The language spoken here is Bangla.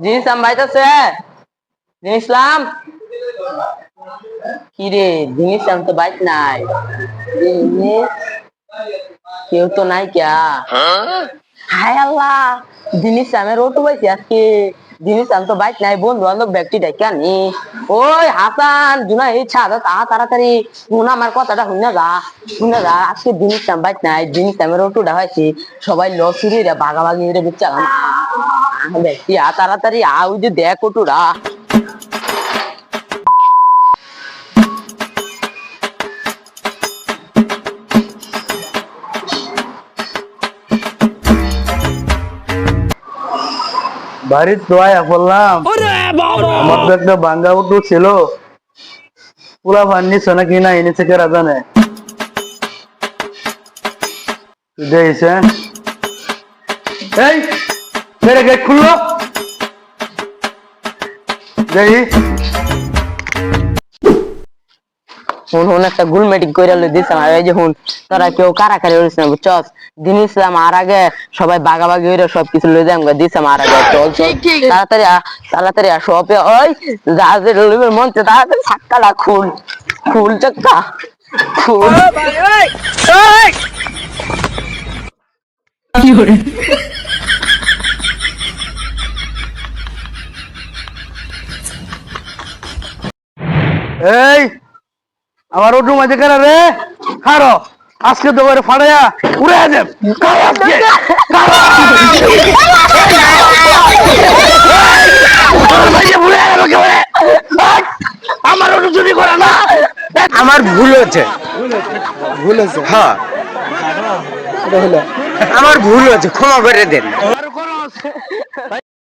জিনিস বাইতেছে ইসলাম কি রে জিনিস তো বাইক নাই কেউ তো নাই ক্যা হায় আল্লাহ জিনিস আমি রোটু পাইছি আজকে জিনিস তো বাইক নাই বন্ধু বান্ধব ব্যক্তি ডেকে আনি ওই হাসান জুনা এই ছাদ তাড়াতাড়ি শুনা আমার কথাটা শুনে যা আজকে জিনিস বাইক নাই জিনিস আমি রোটু ডাকাইছি সবাই লসুরি রে ভাগাভাগি রে বুঝছালাম ব্যক্তি তাড়াতাড়ি আউ যে দেখ ওটুরা বাড়ির তো আয়া বললাম আমার তো একটা বাঙ্গা উঠু ছিল পুরা ভান্নিছে নাকি না এনেছে কে জানে দেখছে এই মেরে গেট খুললো যাই হুন একটা গুল মিটিং করে দিছে এই যে হুন তোরা কেউ কারাকারি হইছ না বুঝছস জিনিস আমার আগে সবাই বাগাবাগি হইরা সবকিছু লই যাম দিছে আমার আগে চল তাড়াতাড়ি শপে ওই জাহাজের লইবের মঞ্চে তাড়াতাড়ি ছাক্কাটা খুল চাক্কা খুল কি করে এই আমার উঠু মাঝে কেন রে হারো আজকে তো করে ফাড়াইয়া উড়ে যাবে আমার উঠু চুরি করে না আমার ভুল হয়েছে হ্যাঁ আমার ভুল হয়েছে ক্ষমা করে দেন